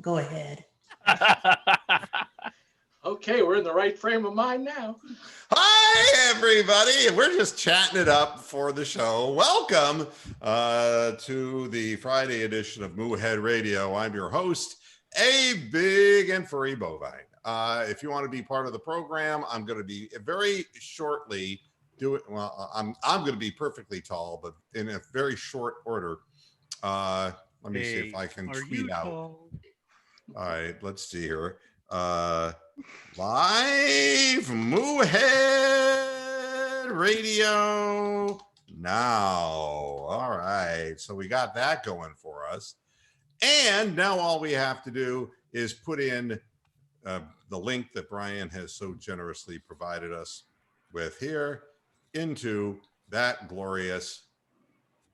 Go ahead. Okay, we're in the right frame of mind now. Hi, everybody. We're just chatting it up for the show. Welcome to the Friday edition of Moohead Radio. I'm your host, a big and furry bovine. If you want to be part of the program, I'm going to be very shortly doing. Well, I'm going to be perfectly tall, but in a very short order. Let me see if I can tweet out. All right, let's see here. Live Moohead Radio now. All right, so we got that going for us. And now all we have to do is put in the link that Brian has so generously provided us with here into that glorious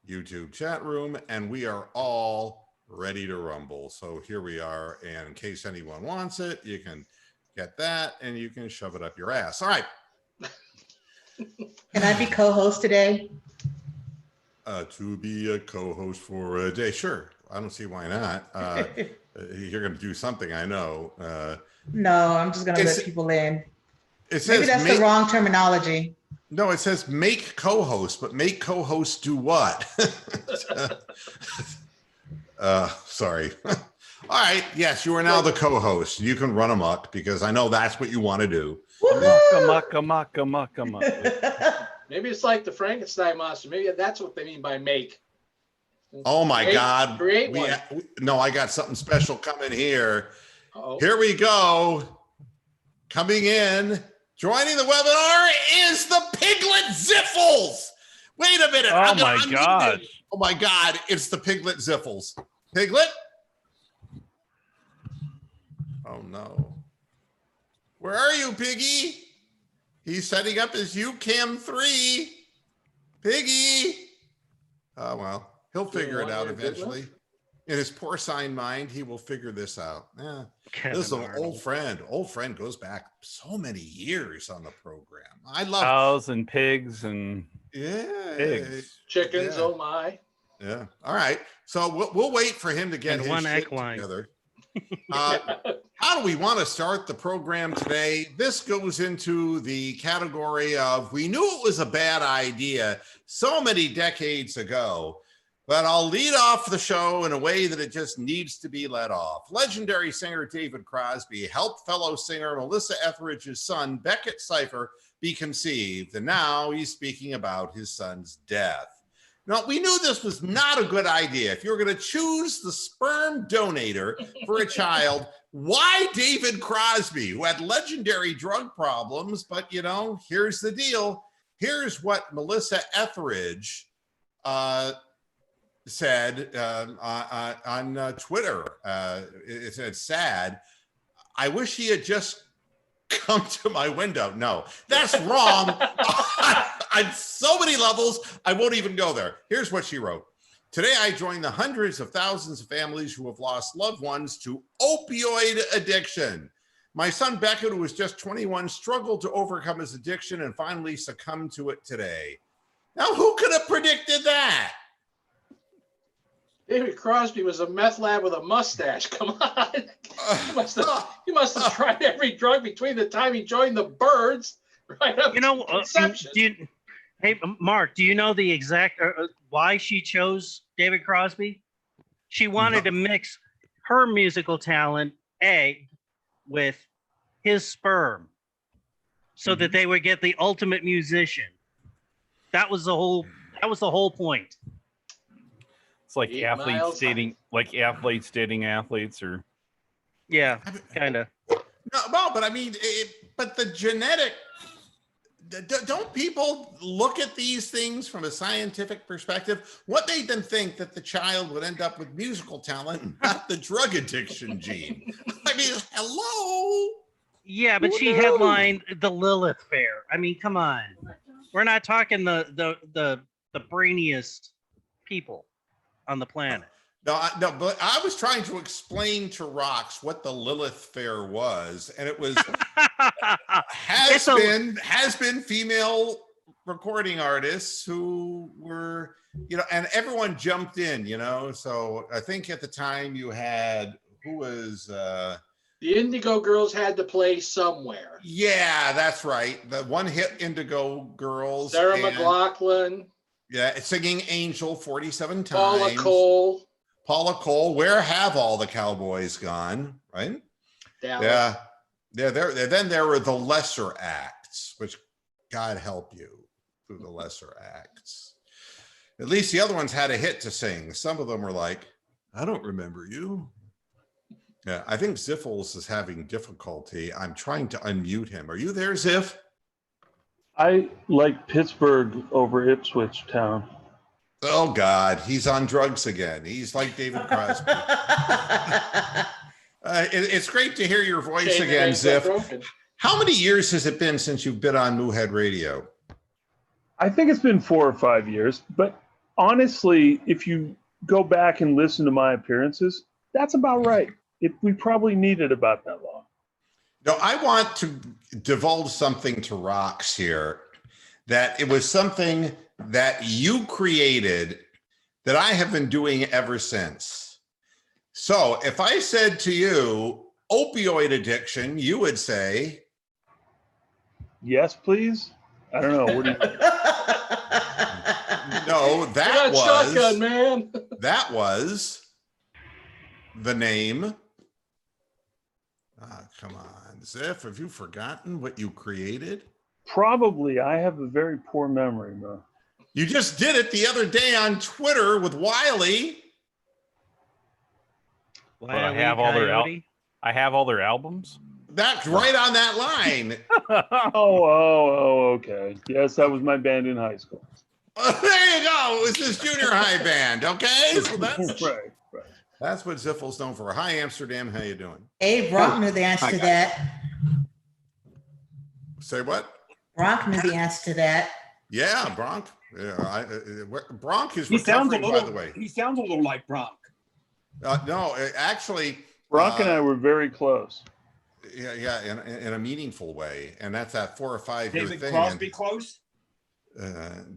YouTube chat room, and we are all ready to rumble. So here we are, and in case anyone wants it, you can get that and you can shove it up your ass. All right. Can I be co-host today? To be a co-host for a day, sure. I don't see why not. You're going to do something, I know. No, I'm just going to let people in. It says maybe that's the wrong terminology. No, it says make co-host, but make co-host do what? Sorry. All right. Yes, you are now the co-host. You can run amok because I know that's what you want to do. Maybe it's like the Frankenstein monster. Maybe that's what they mean by make. Oh my God. Create one. No, I got something special coming here. Uh-oh. Here we go. Coming in, joining the webinar is the Piglet Ziffles. Wait a minute. Oh my God. Oh my God. It's the Piglet Ziffles. Piglet? Oh no. Where are you, Piggy? He's setting up his UCAM 3. Piggy. Oh, well, he'll figure it out eventually. In his porcine mind, he will figure this out. Yeah. This is an old friend. Old friend goes back so many years on the program. I love cows and pigs and pigs. Chickens, oh my. Yeah. All right. So we'll wait for him to get his shit together. How do we want to start the program today? This goes into the category of we knew it was a bad idea so many decades ago, but I'll lead off the show in a way that it just needs to be led off. Legendary singer David Crosby helped fellow singer Melissa Etheridge's son, Beckett Cipher, be conceived, and now he's speaking about his son's death. Now, we knew this was not a good idea. If you were going to choose the sperm donator for a child, why David Crosby, who had legendary drug problems? But, you know, here's the deal. Here's what Melissa Etheridge said on Twitter. It said, sad. I wish he had just come to my window. No, that's wrong. On so many levels, I won't even go there. Here's what she wrote. Today, I join the hundreds of thousands of families who have lost loved ones to opioid addiction. My son Beckett, who was just 21, struggled to overcome his addiction and finally succumbed to it today. Now, who could have predicted that? David Crosby was a meth lab with a mustache. Come on. He must have tried every drug between the time he joined the Byrds right up to conception. Hey, Mark, do you know the exact why she chose David Crosby? She wanted to mix her musical talent, egg, with his sperm so that they would get the ultimate musician. That was the whole point. It's like athletes dating athletes, or yeah, kind of. No, but I mean, but the genetic. Don't people look at these things from a scientific perspective? What made them think that the child would end up with musical talent, not the drug addiction gene? I mean, hello. Yeah, but she headlined the Lilith Fair. I mean, come on. We're not talking the brainiest people on the planet. No, but I was trying to explain to Rox what the Lilith Fair was, and it was has been female recording artists who were, you know, and everyone jumped in, you know. So I think at the time you had who was the Indigo Girls had to play somewhere. Yeah, that's right. The one hit Indigo Girls. Sarah McLachlan. Yeah, singing Angel 47 times. Paula Cole. Where have all the cowboys gone? Right? Dallas. Yeah. Then there were the lesser acts, which God help you through the lesser acts. At least the other ones had a hit to sing. Some of them were like, I don't remember you. Yeah, I think Ziffles is having difficulty. I'm trying to unmute him. Are you there, Ziff? I like Pittsburgh over Ipswich Town. Oh, God. He's on drugs again. He's like David Crosby. It's great to hear your voice again, Ziff. How many years has it been since you've been on Moohead Radio? I think it's been 4 or 5 years. But honestly, if you go back and listen to my appearances, that's about right. We probably needed about that long. No, I want to divulge something to Rox here, that it was something that you created that I have been doing ever since. So if I said to you, opioid addiction, you would say, yes, please. I don't know. What do you No, that was shotgun, man. That was the name. Come on, Ziff, have you forgotten what you created? Probably. I have a very poor memory, bro. You just did it the other day on Twitter with Wiley. But I have all their albums. That's right on that line. Okay. Yes, that was my band in high school. There you go. It was this junior high band. Okay, so that's right. That's what Ziffle's known for. Hi, Amsterdam. How you doing? Hey, Bronk knew the answer to that. Say what? Bronk knew the answer to that. Yeah, Bronk. Yeah, Bronk is recovering, by the way. He sounds a little like Bronk. No, actually. Bronk and I were very close. Yeah, in a meaningful way. And that's that 4 or 5 year thing. David Crosby close?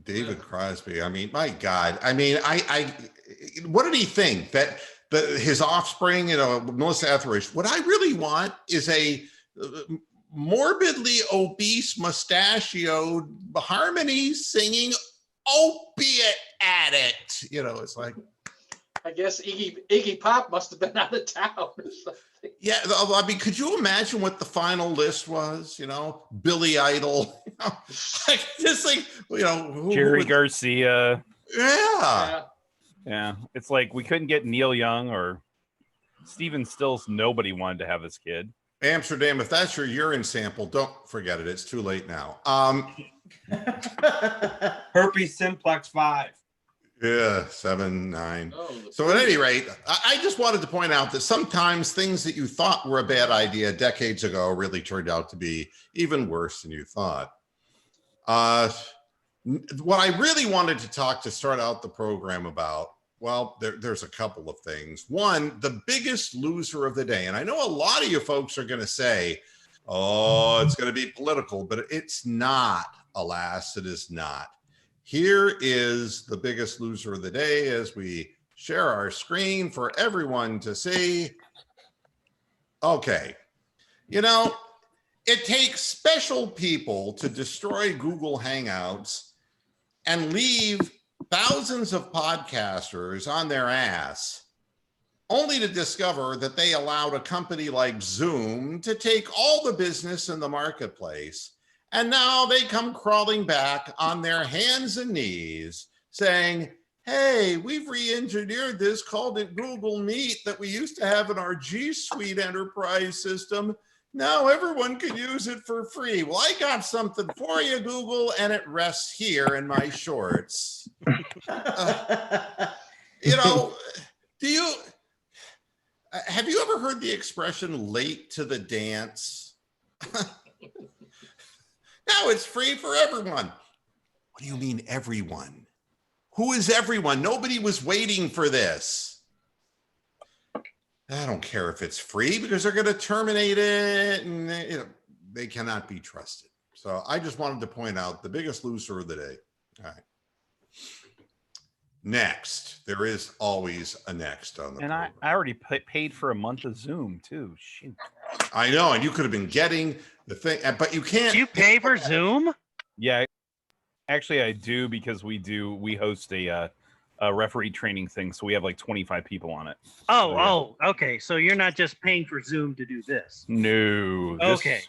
David Crosby. I mean, my God. I mean, I what did he think? That his offspring, Melissa Etheridge, what I really want is a morbidly obese, mustachioed, harmony singing opiate addict. It's like, I guess Iggy Pop must have been out of town or something. Yeah, I mean, could you imagine what the final list was? Billy Idol, Jerry Garcia. Yeah. It's like we couldn't get Neil Young or Stephen Stills. Nobody wanted to have his kid. Amsterdam, if that's your urine sample, don't forget it. It's too late now. Herpes simplex 5. Yeah, 7, 9. So at any rate, I just wanted to point out that sometimes things that you thought were a bad idea decades ago really turned out to be even worse than you thought. What I really wanted to start out the program about, well, there's a couple of things. One, the biggest loser of the day. And I know a lot of you folks are going to say, oh, it's going to be political, but it's not. Alas, it is not. Here is the biggest loser of the day as we share our screen for everyone to see. Okay. It takes special people to destroy Google Hangouts and leave thousands of podcasters on their ass, only to discover that they allowed a company like Zoom to take all the business in the marketplace. And now they come crawling back on their hands and knees saying, hey, we've re-engineered this, called it Google Meet that we used to have in our G Suite enterprise system. Now everyone can use it for free. Well, I got something for you, Google, and it rests here in my shorts. Have you ever heard the expression late to the dance? Now it's free for everyone. What do you mean everyone? Who is everyone? Nobody was waiting for this. I don't care if it's free because they're going to terminate it and they cannot be trusted. So I just wanted to point out the biggest loser of the day. All right. next. There is always a next on the And program. I already paid for a month of Zoom too. Shoot. I know, and you could have been getting the thing, but you can't. Do you pay for Zoom? Yeah, actually I do, because we host a referee training thing, so we have like 25 people on it. Okay. So you're not just paying for Zoom to do this. No. Okay.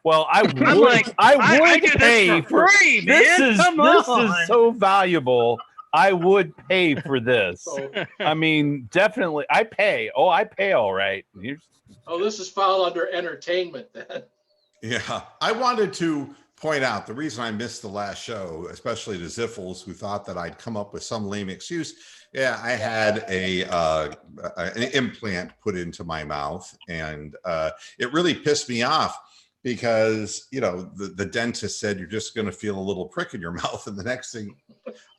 Well, I would. I'm like, I do pay this for free, man. this. Is on. so valuable. I would pay for this. So, I mean, definitely, I pay. Oh, I pay all right. this is fall under entertainment then. Yeah, I wanted to point out the reason I missed the last show, especially to Ziffles, who thought that I'd come up with some lame excuse. Yeah, I had an implant put into my mouth, and it really pissed me off because, you know, the dentist said you're just going to feel a little prick in your mouth, and the next thing,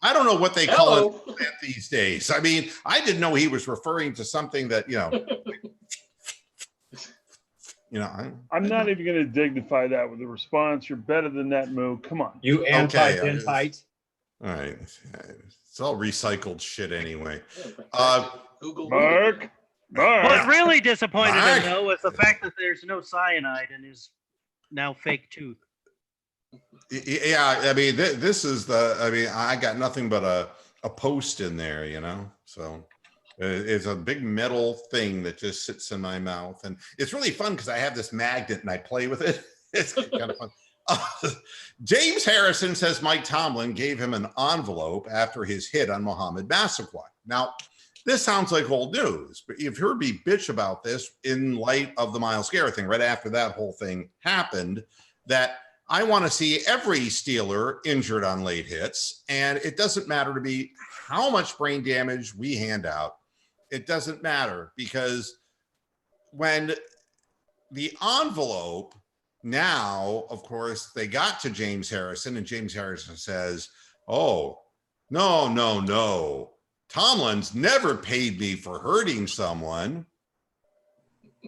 I don't know what they call it implant these days. I mean, I didn't know he was referring to something that, you know. You know, I'm not even going to dignify that with a response. You're better than that, Moo. Come on. You anti-dentite. All right. It's all recycled shit anyway. Google. Mark. What really disappointed Mark. him, though, was the fact that there's no cyanide in his now fake tooth. Yeah, I mean, this is I got nothing but a post in there, you know, so it's a big metal thing that just sits in my mouth, and it's really fun because I have this magnet and I play with it. It's kind of fun. James Harrison says Mike Tomlin gave him an envelope after his hit on Mohamed Massaquoi. Now, this sounds like old news, but you've heard me bitch about this in light of the Myles Garrett thing right after that whole thing happened, that I want to see every Steeler injured on late hits, and it doesn't matter to me how much brain damage we hand out. It doesn't matter, because when the envelope now, of course, they got to James Harrison, and James Harrison says, oh, no. Tomlin's never paid me for hurting someone.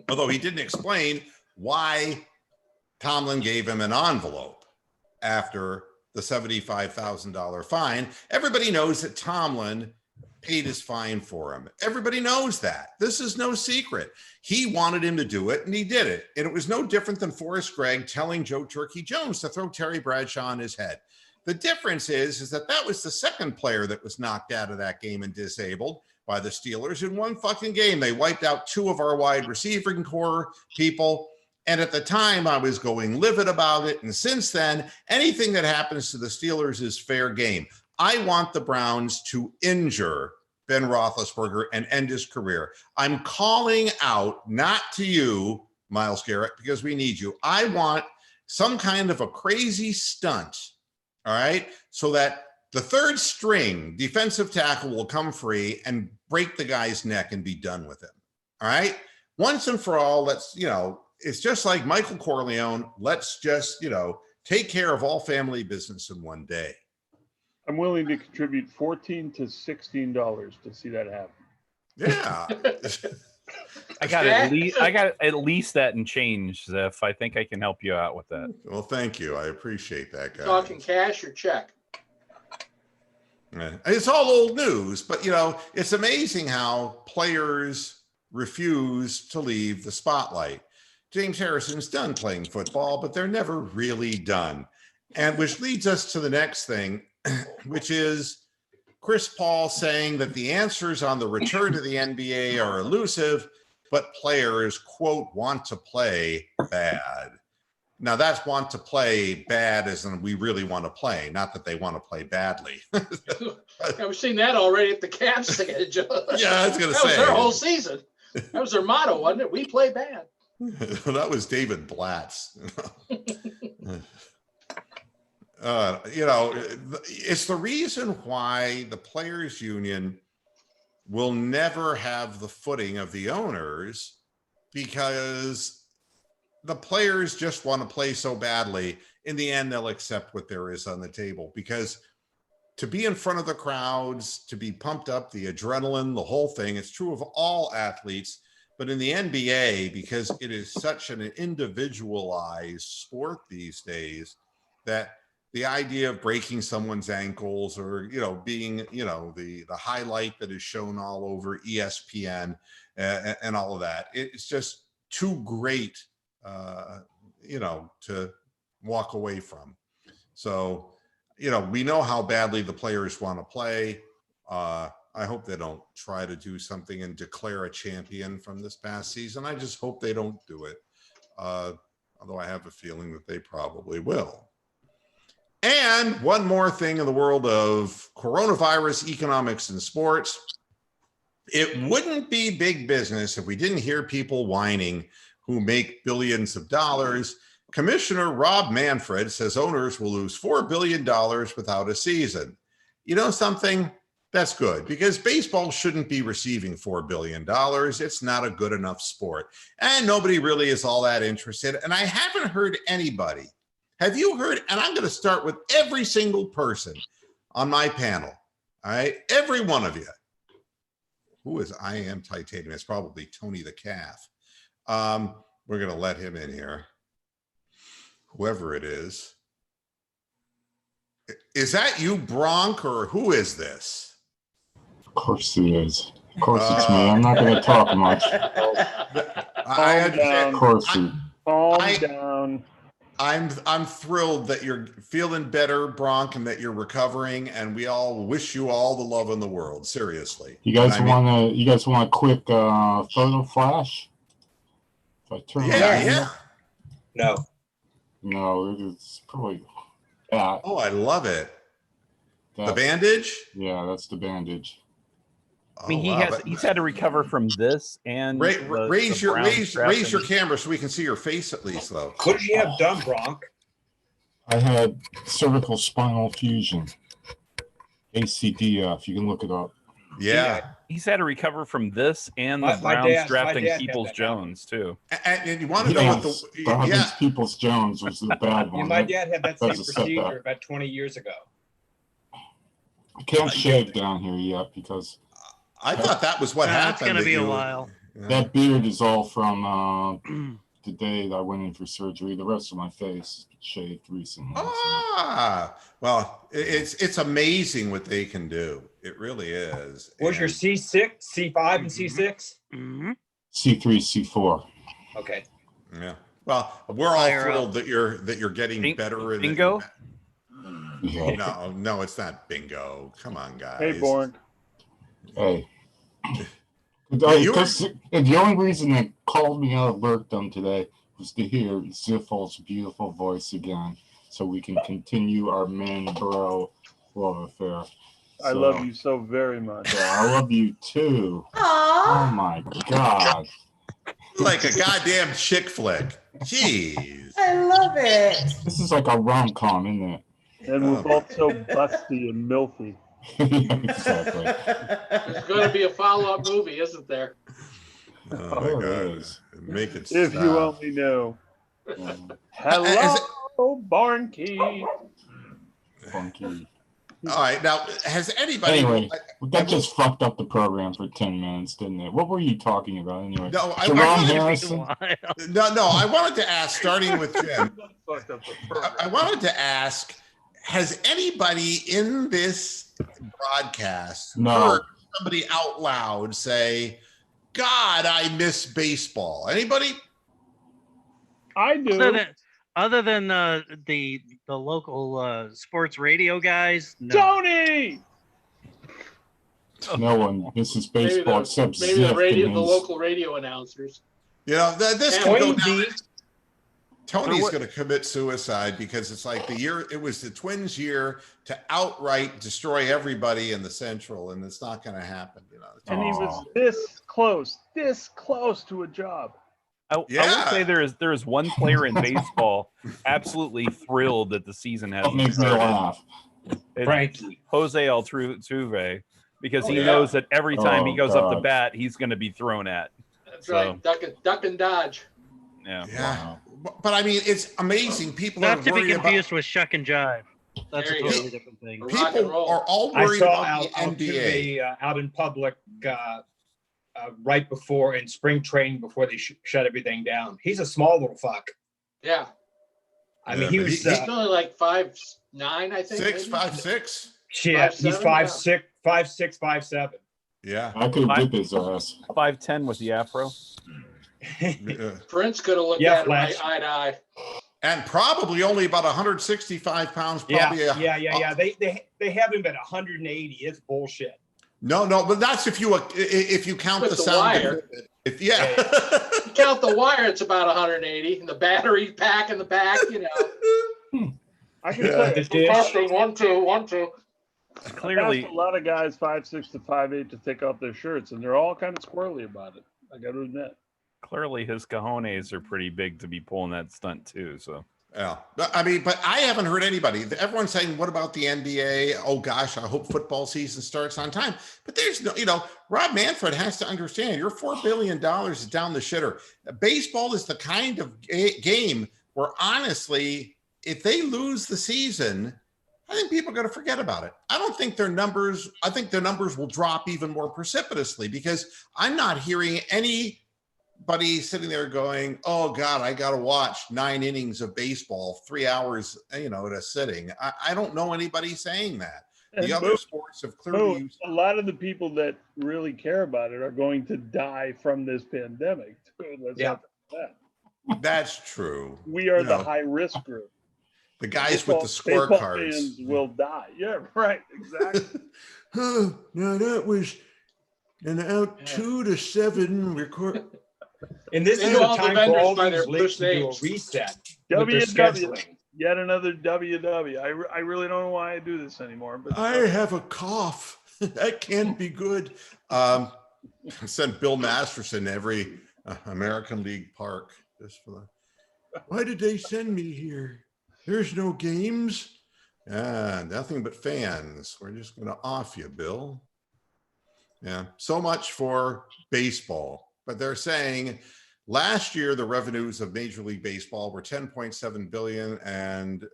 Although he didn't explain why Tomlin gave him an envelope after the $75,000 fine. Everybody knows that Tomlin paid his fine for him. Everybody knows that. This is no secret. He wanted him to do it, and he did it. And it was no different than Forrest Gregg telling Joe Turkey Jones to throw Terry Bradshaw on his head. The difference is that was the second player that was knocked out of that game and disabled by the Steelers in one fucking game. They wiped out two of our wide receiving core people. And at the time, I was going livid about it. And since then, anything that happens to the Steelers is fair game. I want the Browns to injure Ben Roethlisberger and end his career. I'm calling out, not to you, Myles Garrett, because we need you. I want some kind of a crazy stunt, all right, so that the third string defensive tackle will come free and break the guy's neck and be done with him, all right? Once and for all, let's, you know, it's just like Michael Corleone. Let's just, you know, take care of all family business in one day. I'm willing to contribute $14 to $16 to see that happen. Yeah. I got at least that in change, Ziff. I think I can help you out with that. Well, thank you. I appreciate that, guys. Talking cash or check? Yeah. It's all old news, but, you know, it's amazing how players refuse to leave the spotlight. James Harrison's done playing football, but they're never really done. And which leads us to the next thing, which is Chris Paul saying that the answers on the return to the NBA are elusive, but players, quote, want to play bad. Now, that's want to play bad as in we really want to play, not that they want to play badly. I've seen that already at the Cavs thing. Yeah, I was going to say. That was their whole season. That was their motto, wasn't it? We play bad. That was David Blatz. You know, it's the reason why the players union will never have the footing of the owners, because the players just want to play so badly. In the end, they'll accept what there is on the table, because to be in front of the crowds, to be pumped up, the adrenaline, the whole thing, it's true of all athletes. But in the NBA, because it is such an individualized sport these days, that the idea of breaking someone's ankles or, being, the highlight that is shown all over ESPN and all of that. It's just too great, to walk away from. So, we know how badly the players want to play. I hope they don't try to do something and declare a champion from this past season. I just hope they don't do it. Although I have a feeling that they probably will. And one more thing in the world of coronavirus, economics, and sports. It wouldn't be big business if we didn't hear people whining who make billions of dollars. Commissioner Rob Manfred says owners will lose $4 billion without a season. You know something? That's good, because baseball shouldn't be receiving $4 billion. It's not a good enough sport. And nobody really is all that interested. And I haven't heard anybody. Have you heard? And I'm going to start with every single person on my panel. All right. Every one of you. Who is I Am Titanium? It's probably Tony the Calf. We're going to let him in here. Whoever it is. Is that you, Bronk, or who is this? Of course he is. Of course it's me. I'm not going to talk much. I understand. Of course Calm down. I'm thrilled that you're feeling better, Bronk, and that you're recovering, and we all wish you all the love in the world. Seriously. You guys want a quick photo flash? If I turn yeah. No. It's probably that. Oh, I love it. The bandage? Yeah, that's the bandage. I mean, he's had to recover from this and raise your camera so we can see your face at least, though. What did you have done, Bronk? I had cervical spinal fusion, ACDF. You can look it up. Yeah, he's had to recover from this and the Browns drafting Peoples-Jones too. And you want to know what the Peoples-Jones was the bad one. My dad had that same procedure about 20 years ago. I can't shave down here yet because I thought that was what happened. It's going to be a while. That beard is all from the day that I went in for surgery. The rest of my face shaved recently. Well, it's amazing what they can do. It really is. Was your C6, C5, and C6? Mm-hmm. C3, C4. Okay. Yeah. Well, we're all thrilled that you're getting better. Bingo? No, it's not bingo. Come on, guys. Hey, Born. Hey. The only reason they called me out of Berkdom today was to hear Ziffle's beautiful voice again, so we can continue our man-bro love affair. I love you so very much. Yeah, I love you too. Aww. Oh my God. Like a goddamn chick flick. Jeez. I love it. This is like a rom-com, isn't it? And we're both so busty and milky. Exactly. There's going to be a follow-up movie, isn't there? Oh my God. Make it If stop. you only know. Hello, Barnkey. Funky. All right. Now, has anybody... Anyway, that just fucked up the program for 10 minutes, didn't it? What were you talking about anyway? No, I wanted to ask, starting with Jim, I wanted to ask, has anybody in this broadcast heard somebody out loud say, God, I miss baseball? Anybody? I do. Other than the local sports radio guys, no. Tony! No one. This is baseball except maybe the local radio announcers. This can go down. Tony's going to commit suicide because it's like it was the Twins' year to outright destroy everybody in the Central, and it's not going to happen. And he was this close to a job. I would say there is one player in baseball absolutely thrilled that the season has started. Frankie. Jose Altuve, because he knows that every time he goes up to bat, he's going to be thrown at. That's right. Duck and dodge. Yeah. Wow. But I mean, it's amazing. People not are to be worried confused with shuck and jive. That's a totally different thing. People are all worried about the NBA. Out in public right before in spring training before they shut everything down. He's a small little fuck. Yeah. I mean, he was he's only like 5'7" 9, I think. 6, maybe? 5'6". Yeah, 5'7", he's 5'6", 5'6", 5'7". Yeah. I could have whipped his ass. 5'10" with the afro. Yeah. Prince could have looked Yeah, at him Flash. eye to eye. And probably only about 165 pounds. Probably. Yeah. They have him at 180. It's bullshit. No, but that's if you count With the the sound. wire. If you Count the wire, it's about 180. And the battery pack in the back, you know. I can Yeah. tell The you, dish. Testing, 1, 2, 1, 2. Clearly, I've asked a lot of guys 5'6" to 5'8" to take off their shirts, and they're all kind of squirrely about it. I got to admit. clearly his cojones are pretty big to be pulling that stunt too. So Yeah, I mean, but I haven't heard anybody. Everyone's saying, "What about the NBA? Oh gosh, I hope football season starts on time." But there's no, Rob Manfred has to understand. Your $4 billion is down the shitter. Baseball is the kind of game where, honestly, if they lose the season, I think people are going to forget about it. I don't think their numbers. I think their numbers will drop even more precipitously because I'm not hearing anybody sitting there going, "Oh God, I got to watch 9 innings of baseball, 3 hours, at a sitting." I don't know anybody saying that. The other sports have clearly used. A lot of the people that really care about it are going to die from this pandemic. Too. Let's not forget that. That's true. We are the high risk group. The guys with the Baseball scorecards fans will die. Yeah, right. Exactly. No, that was an out 2 to 7 record. And this They is know the all the time for vendors all by these their leagues first to do a names. reset. with their WW. scheduling. Yet another WW. I really don't know why I do this anymore. But I have a cough. That can't be good. Send Bill Masterson to every American League park just for the. Why did they send me here? There's no games. Nothing but fans. We're just going to off you, Bill. Yeah, so much for baseball. But they're saying last year the revenues of Major League Baseball were $10.7 billion, and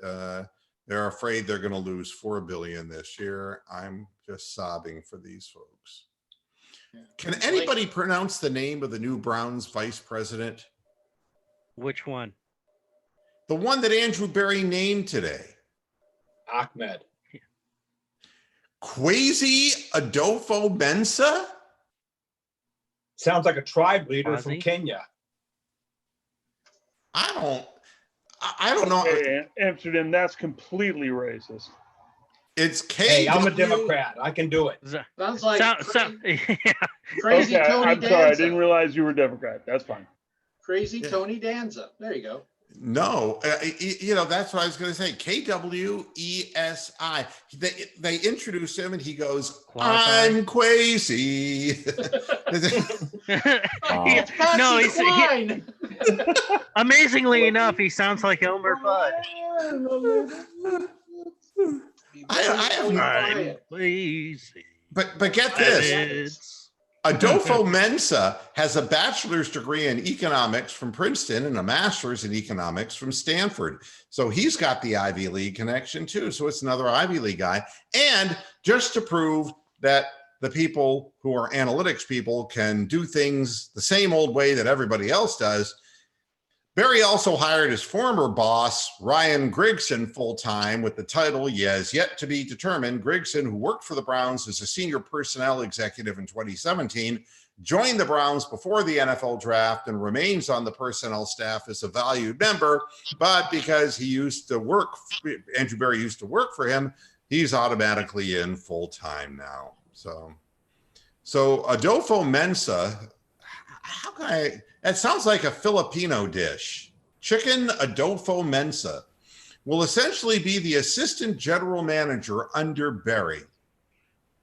they're afraid they're going to lose $4 billion this year. I'm just sobbing for these folks. Can anybody pronounce the name of the new Browns vice president? Which one? The one that Andrew Berry named today. Ahmed. Kwesi Adolfo-Mensah? Sounds like a tribe leader from Ozzy? Kenya. I don't know. Okay, Amsterdam, that's completely racist. It's KW. Hey, I'm a Democrat. I can do it. Sounds like crazy Okay, Tony I'm Danza. sorry, I didn't realize you were Democrat. That's fine. Crazy Tony Danza. There you go. No, that's what I was going to say. KWESI. They introduced him and he goes, "I'm Kwesi." It's Patsy No, Cline. Amazingly enough, he sounds like Elmer Fudd. I have Quiet. Please. But get this. Adolfo-Mensah has a bachelor's degree in economics from Princeton and a master's in economics from Stanford. So he's got the Ivy League connection too. So it's another Ivy League guy. And just to prove that the people who are analytics people can do things the same old way that everybody else does, Berry also hired his former boss, Ryan Grigson, full-time with the title "Yes, yet to be determined." Grigson, who worked for the Browns as a senior personnel executive in 2017, joined the Browns before the NFL draft and remains on the personnel staff as a valued member. But because Andrew Berry used to work for him, he's automatically in full-time now. So Adolfo-Mensah, how can that sounds like a Filipino dish. Chicken Adolfo-Mensah will essentially be the assistant general manager under Berry.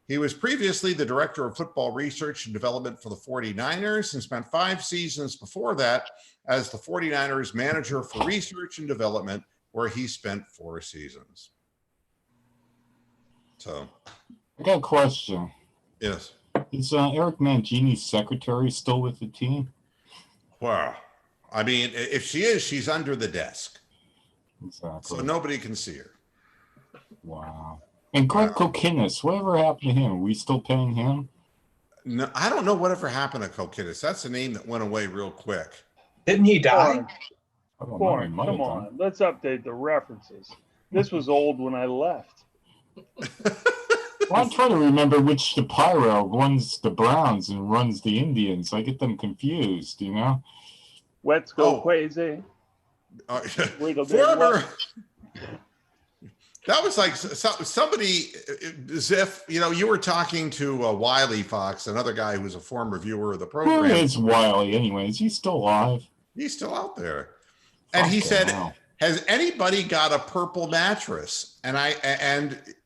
He was previously the director of football research and development for the 49ers and spent 5 seasons before that as the 49ers manager for research and development, where he spent 4 seasons. So, I got a question. yes. Is Eric Mangini's secretary still with the team? Wow. I mean, if she is, she's under the desk. Exactly. So nobody can see her. Wow. And Greg Kokinis, whatever happened to him? Are we still paying him? No, I don't know whatever happened to Kokinis. That's a name that went away real quick. Didn't he die? I don't know. He Corn, might come have on. done. Let's update the references. This was old when I left. Well, I'm trying to remember which Shapiro runs the Browns and runs the Indians. I get them confused, you know? Let's go Oh. crazy. Former. That was like somebody, as if, you know, you were talking to Wiley Fox, another guy who was a former viewer of the Who program. is Wiley anyway? Is he still alive? He's still out there. And he Fucking said, hell. has anybody got a purple mattress? And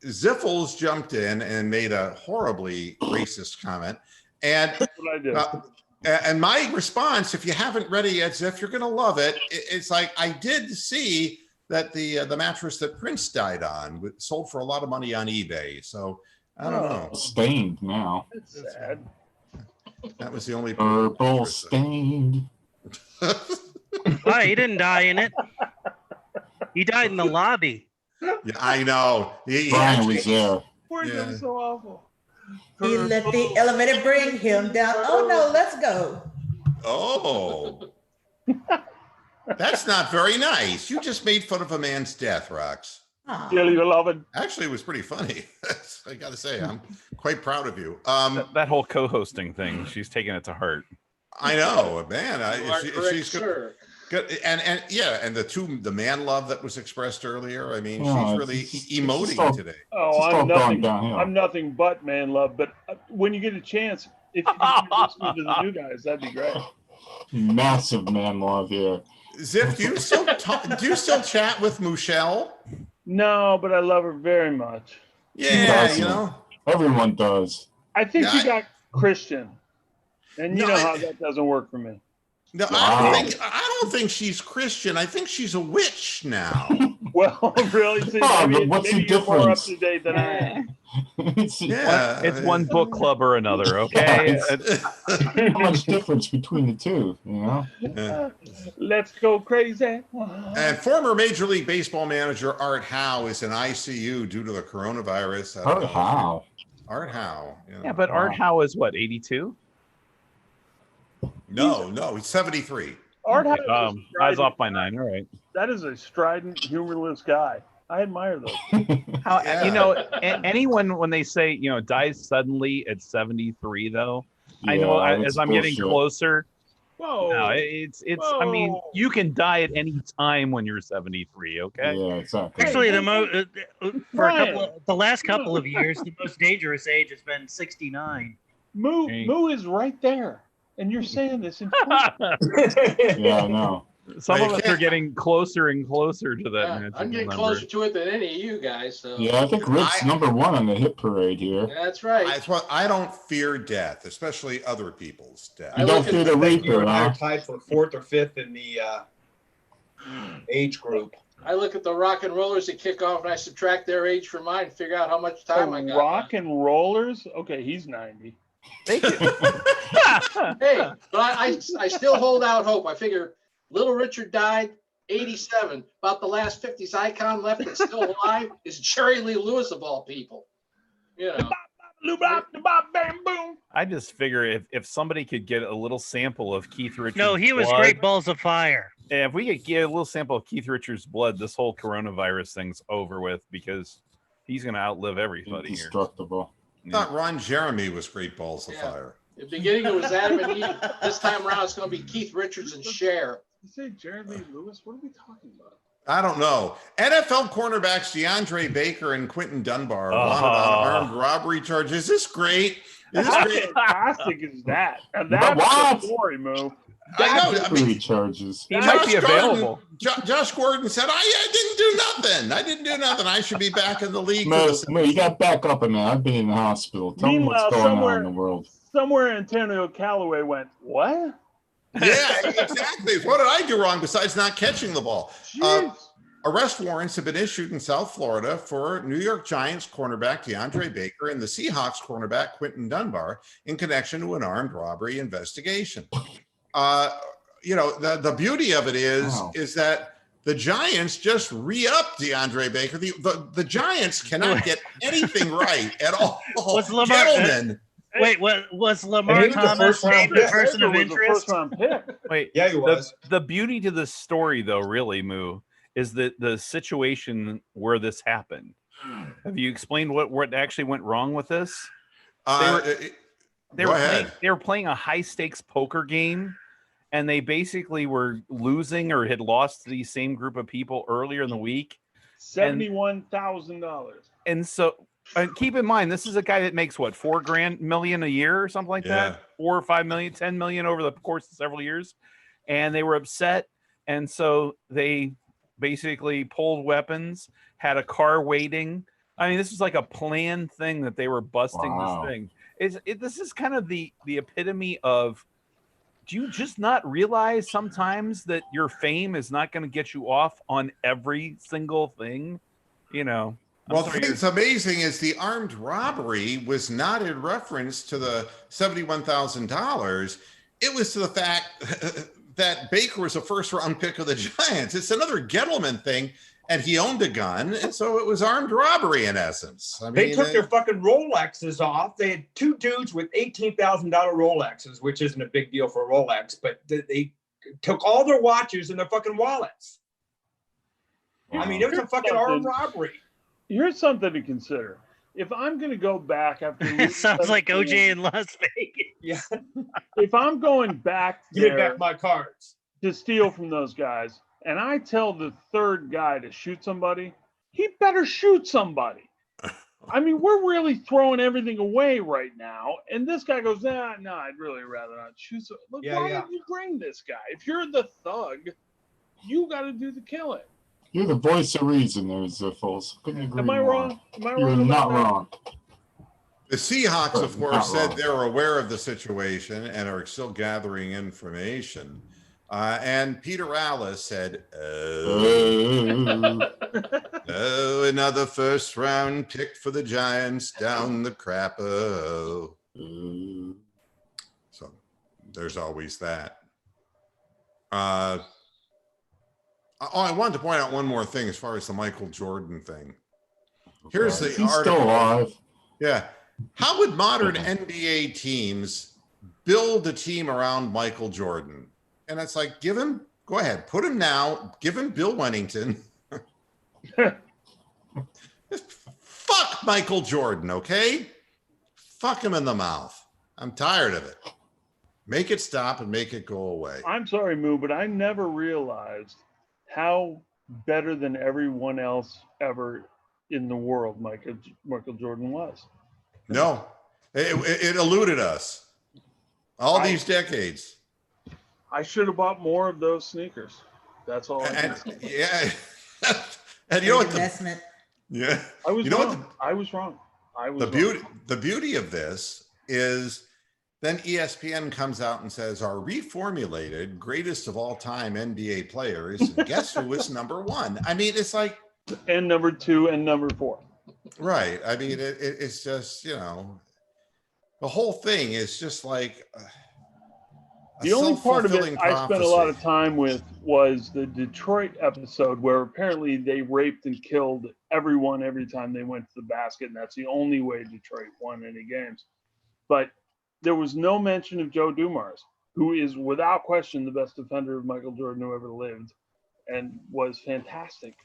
Ziffles jumped in and made a horribly racist comment. And That's what I did. and my response, if you haven't read it yet, Ziff, you're going to love it. It's like, I did see that the mattress that Prince died on sold for a lot of money on eBay. So I don't know. Stained now. That's sad. That was the only Purple mattress stained. Why? He didn't die in it. He died in the lobby. Yeah, I know. He Brian actually- was there. Where's Yeah. that so awful? He let the elevator bring him down. Oh no, let's go. Oh. That's not very nice. You just made fun of a man's death, Rox. Aw. Dearly beloved. Actually, it was pretty funny. I got to say, I'm quite proud of you. That whole co-hosting thing, she's taking it to heart. I know, man. You are correct, She's sir. good. And yeah, and the man love that was expressed earlier. I mean, Yeah, she's really it's just emoting all- today. Oh, It's just all I'm going nothing. downhill. I'm nothing but man love. But when you get a chance, if you can listen to the new guys, that'd be great. Massive man love here. Ziff, do you still chat with Michelle? No, but I love her very much. Yeah, Awesome. you know. Everyone does. I think Yeah, she got Christian, and you No, know how that doesn't work for me. No, Wow. I don't think she's Christian. I think she's a witch now. Well, really, see, Oh, maybe, what's the maybe you're more up difference? to date than I am. Yeah, It's one book club or another, okay? How much difference between the two, you know? Yeah. Let's go crazy. And former Major League Baseball manager Art Howe is in ICU due to the coronavirus. I don't know. How? Art Howe. You know. Yeah, but Art Howe is what, 82? No, he's 73. Art House I was off by 9. All right. That is a strident, humorless guy. I admire those. How Yeah. you know anyone when they say dies suddenly at 73 though? I know Yeah, as it's I'm getting bullshit. closer. Whoa. No, it's. I mean, Whoa. you can die at any time when you're 73. Okay. Yeah, exactly. Actually, Brian. the last couple of years, the most dangerous age has been 69. Moo is right there, and you're saying this in Yeah, I know. Some Hey, of us can't- are getting closer and closer to that. Yeah, magic I'm getting number. closer to it than any of you guys. So Yeah, I think Rick's number one on the hit parade here. that's right. That's what I don't fear death, especially other people's death. I You don't look fear at the the thing, you Reaper, and I huh? are tied for fourth or fifth in the age group. I look at the rock and rollers that kick off and I subtract their age from mine and figure out how much time I got. Rock and rollers. Okay, he's 90. Hey, but I still hold out hope. I figure Little Richard died 87. About the last 50s icon left that's still alive is Jerry Lee Lewis of all people. You know, I just figure if somebody could get a little sample of Keith Richards. No, he was blood, Great Balls of Fire. If we could get a little sample of Keith Richards' blood, this whole coronavirus thing's over with because he's going to outlive everybody here. Indestructible. I thought Ron Jeremy was Great Balls of Yeah. Fire. in the beginning it was Adam and Eve. This time around it's going to be Keith Richards and Cher. You say Jeremy Lewis? What are we talking about? I don't know. NFL cornerbacks DeAndre Baker and Quentin Dunbar wanted on armed robbery charges. Is this great? Is this How great? fantastic is that? And that's What? the story, Moo. I know. I mean, Three charges. He might be Josh available. Josh Gordon said, I didn't do nothing. I didn't do nothing. I should be back in the league. Mo, you got back up in there. I've been in the hospital. Tell me Meanwhile, what's going somewhere- on in the world. Somewhere Antonio Callaway went, what? Yeah, exactly. What did I do wrong besides not catching the ball? Jeez. Arrest warrants have been issued in South Florida for New York Giants cornerback DeAndre Baker and the Seahawks cornerback Quentin Dunbar in connection to an armed robbery investigation. The beauty of it is that the Giants just re-upped DeAndre Baker. The Giants cannot get anything right at all. Was Lamar- Gentlemen, Wait, was He Lamar was the Thomas first round named a pick. person of Baker was a interest? first-round pick. Wait, Yeah, he was. the beauty to this story, though, really, Moo, is that the situation where this happened. Have you explained what actually went wrong with this? They were playing a high stakes poker game, and they basically were losing or had lost to the same group of people earlier in the week. $71,000. And so keep in mind, this is a guy that makes what, $4 million a year or something like that, 4 or 5 million, 10 million over the course of several years. And they were upset. And so they basically pulled weapons, had a car waiting. I mean, this was like a planned thing that they were busting this thing. This is kind of the epitome of, do you just not realize sometimes that your fame is not going to get you off on every single thing? You know. Well, the thing that's amazing is the armed robbery was not in reference to the $71,000. It was to the fact that Baker was a first-round pick of the Giants. It's another Gettleman thing, and he owned a gun, and so it was armed robbery in essence. I mean, they took their fucking Rolexes off. They had two dudes with $18,000 Rolexes, which isn't a big deal for a Rolex, but they took all their watches and their fucking wallets. I mean, it was a fucking armed robbery. Here's something to consider. If I'm going to go back after... It sounds like OJ in Las Vegas. Yeah. If I'm going back there... Give back my cards. ...to steal from those guys, and I tell the third guy to shoot somebody, he better shoot somebody. I mean, we're really throwing everything away right now. And this guy goes, no, I'd really rather not shoot. Look, why did you bring this guy? If you're the thug, you got to do the killing. You're the voice of reason there, Ziffles. Am I wrong? You're not wrong. The Seahawks, of course, said they're aware of the situation and are still gathering information. And Peter Alice said, oh, another first-round pick for the Giants down the crappo. So there's always that. I wanted to point out one more thing as far as the Michael Jordan thing. Here's the article. Still alive. Yeah. How would modern NBA teams build a team around Michael Jordan? And it's like, go ahead, put him now, give him Bill Wennington. Fuck Michael Jordan, okay? Fuck him in the mouth. I'm tired of it. Make it stop and make it go away. I'm sorry, Moo, but I never realized how better than everyone else ever in the world Michael Jordan was. No, it eluded us all these decades. I should have bought more of those sneakers. That's all. Yeah, and you know what? Investment. Yeah, I was wrong. I was wrong. The beauty of this is. Then ESPN comes out and says, our reformulated greatest of all time NBA players, and guess who is number one? I mean, it's like... And number 2 and number 4. Right. I mean, it's just, you know, the whole thing is just like... The only part of it I spent a lot of time with was the Detroit episode where apparently they raped and killed everyone every time they went to the basket, and that's the only way Detroit won any games. But there was no mention of Joe Dumars, who is without question the best defender of Michael Jordan who ever lived and was fantastic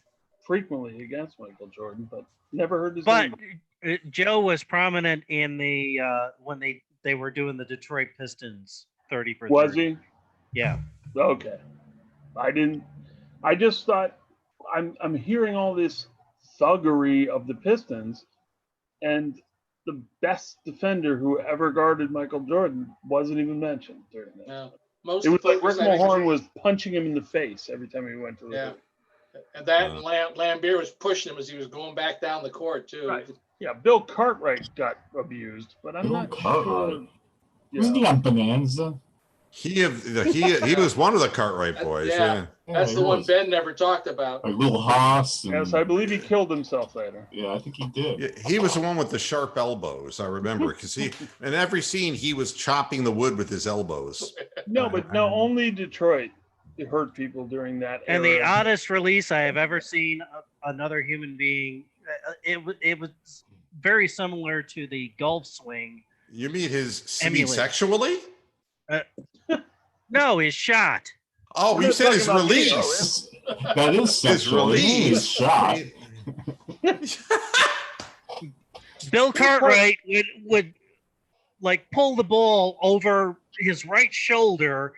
frequently against Michael Jordan, but never heard his name. But Joe was prominent in the when they were doing the Detroit Pistons 30 for 30. Was he? Yeah. Okay. I just thought I'm hearing all this thuggery of the Pistons, and the best defender who ever guarded Michael Jordan wasn't even mentioned during that. No. It was like Rick Mahorn was punching him in the face every time he went to the league. And that Lambeer was pushing him as he was going back down the court too. Right. Yeah, Bill Cartwright got abused, but I'm not sure. Wasn't he on Bonanza? He was one of the Cartwright boys. Yeah. That's the one Ben never talked about. Like Little Haas. Yes, I believe he killed himself later. Yeah, I think he did. Yeah, he was the one with the sharp elbows. I remember because in every scene he was chopping the wood with his elbows. No, but only Detroit hurt people during that. And era. The oddest release I have ever seen another human being. It was very similar to the Gulf Swing. You mean his sexually? No, his shot. Oh, you said his release. That is sexual. He's shot. Bill Cartwright would like pull the ball over his right shoulder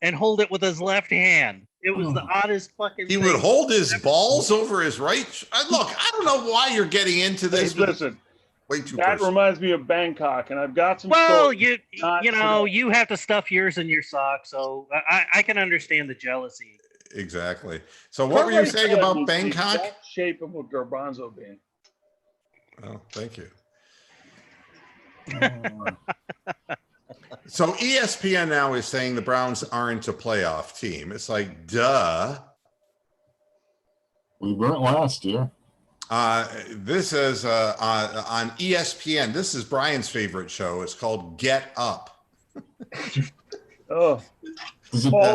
and hold it with his left hand. It was the oddest fucking He thing. would hold his balls over his right. Look, I don't know why you're getting into this. Hey, listen, way too that personal. reminds me of Bangkok, and I've got some. Well, stories you have to stuff yours in your sock, so I can understand the jealousy. Exactly. So what were you saying about Bangkok? The exact shape of a garbanzo bean. Oh, thank you. So ESPN now is saying the Browns aren't a playoff team. It's like, duh. We weren't last year. This is on ESPN. This is Brian's favorite show. It's called Get Up. Oh.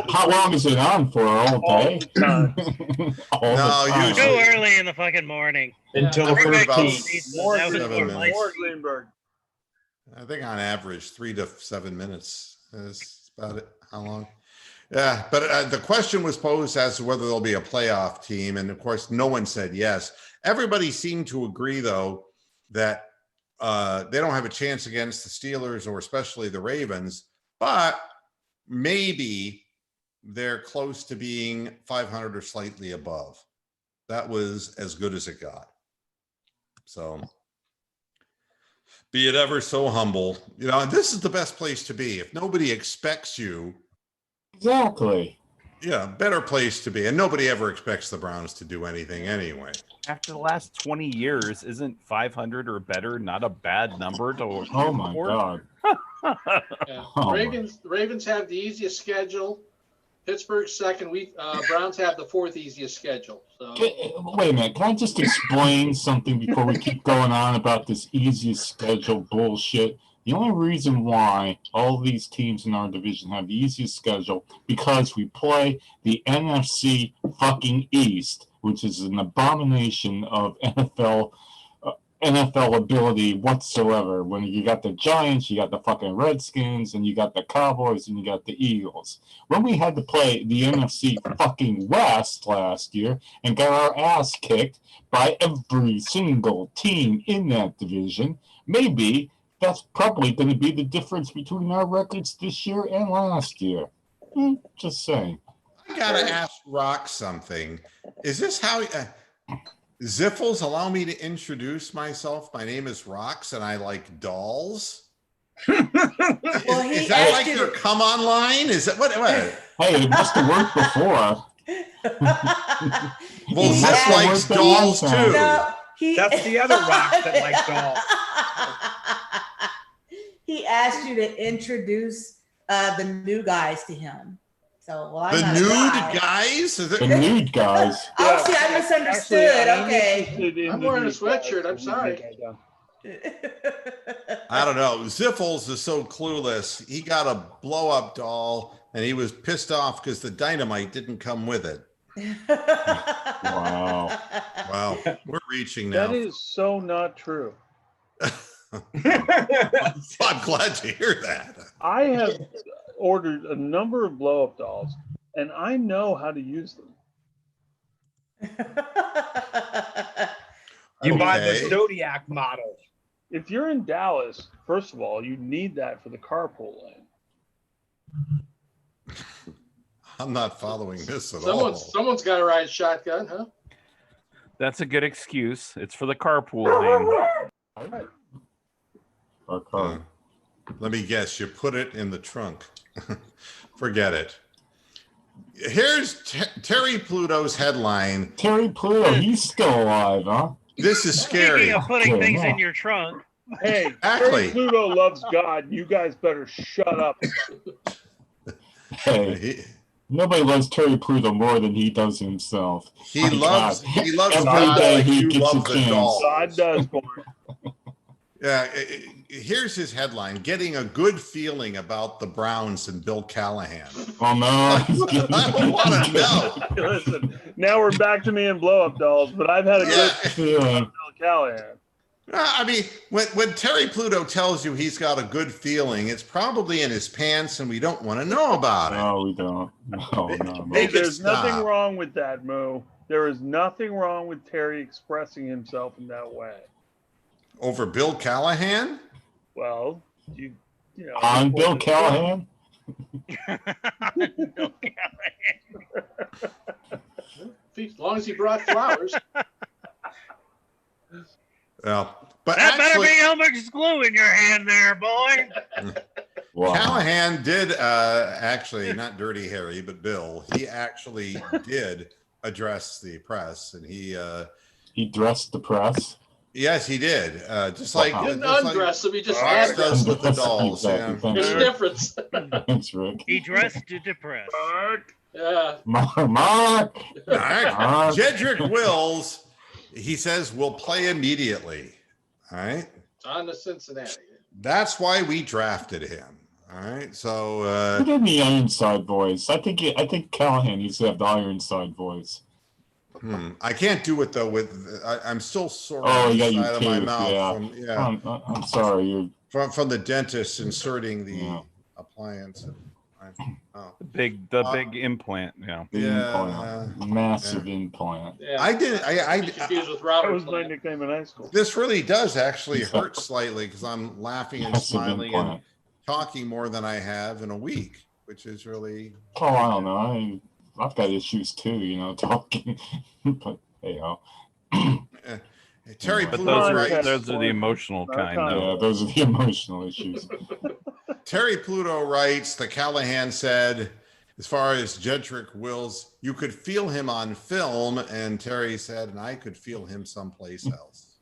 How long is it on for? All day? No, Too early in the fucking morning. Until the first More Greenberg. I think on average 3 to 7 minutes is about it. How long? Yeah, but the question was posed as to whether there'll be a playoff team, and of course, no one said yes. Everybody seemed to agree, though, that they don't have a chance against the Steelers or especially the Ravens, but maybe they're close to being 500 or slightly above. That was as good as it got. So be it ever so humble, and this is the best place to be. If nobody expects you. Exactly. Yeah, better place to be. And nobody ever expects the Browns to do anything anyway. After the last 20 years, isn't 500 or better not a bad number to Oh my God. Yeah. Oh, Ravens have the easiest schedule. Pittsburgh second. Browns have the fourth easiest schedule. So wait a minute. Can I just explain something before we keep going on about this easiest schedule bullshit? The only reason why all these teams in our division have the easiest schedule because we play the NFC fucking East, which is an abomination of NFL ability whatsoever. When you got the Giants, you got the fucking Redskins, and you got the Cowboys, and you got the Eagles. When we had to play the NFC fucking West last year and got our ass kicked by every single team in that division, maybe that's probably going to be the difference between our records this year and last year. Just saying. I got to ask Rock something. Is this how... Ziffles, allow me to introduce myself. My name is Rox, and I like dolls. Is that like your come online? Is that what? Hey, it must have worked before. Well, Ziff likes dolls too. No, that's the other Rox that likes dolls. He asked you to introduce the new guys to him. So, well, the nude guys? The nude guys. Oh, see, I misunderstood. Okay. I'm wearing a sweatshirt. I'm sorry. I don't know. Ziffles is so clueless. He got a blow-up doll, and he was pissed off because the dynamite didn't come with it. Wow. Wow. We're reaching now. That is so not true. I'm glad to hear that. I have ordered a number of blow-up dolls, and I know how to use them. You buy the Zodiac model. If you're in Dallas, first of all, you need that for the carpool lane. I'm not following this at all. Someone's got to ride shotgun, huh? That's a good excuse. It's for the carpool lane. All right. Let me guess. You put it in the trunk. Forget it. Here's Terry Pluto's headline. Terry Pluto, he's still alive, huh? This is scary. Speaking of putting things in your trunk. Hey, Exactly. Terry Pluto loves God. You guys better shut up. Hey, nobody loves Terry Pluto more than he does himself. He loves Every God day like he you gets love a the chance. doll. God does, boy. Yeah, here's his headline: getting a good feeling about the Browns and Bill Callahan. Oh no. I want to know. Listen, now we're back to me and blow-up dolls, but I've had a good feeling. Bill Callahan. I mean, when Terry Pluto tells you he's got a good feeling, it's probably in his pants, and we don't want to know about it. No, we don't. No. Make it There's nothing stop. wrong with that, Moo. There is nothing wrong with Terry expressing himself in that way. Over Bill Callahan? Well, you know. On Bill Callahan? Bill Callahan. As long as he brought flowers. Well, but That better actually, be Elmer's glue in your hand there, boy. Wow. Callahan did actually, not Dirty Harry, but Bill, he actually did address the press, and He dressed the press. yes, he did. Just like He didn't just undress him, he just Fox undressed does him. with the dolls. Exactly. Yeah. There's a difference. Thanks, Rick. He dressed to depress. Yeah. Mark. All right. Mark. Jedrick Wills, he says we'll play immediately. All right. On to Cincinnati. That's why we drafted him. All right. So Put in the Ironside voice. I think Callahan needs to have the Ironside voice. I can't do it though. I'm still sore Oh, on you the got your side of my tooth, mouth. yeah. I'm sorry. You're From the dentist inserting the Yeah. appliance. Oh. The big implant. Yeah. the Yeah. implant. Massive implant. Yeah. I did. Confused with That Robert was my Plant. nickname in high school. This really does actually hurt slightly because I'm laughing and Massive smiling and implant. talking more than I have in a week, which is really. Oh, I don't know. I've got issues too, talking. But hey, Terry But Pluto Those writes. are the emotional kind, though. yeah, those are the emotional issues. Terry Pluto writes. The Callahan said, as far as Jedrick Wills, you could feel him on film, and Terry said, and I could feel him someplace else.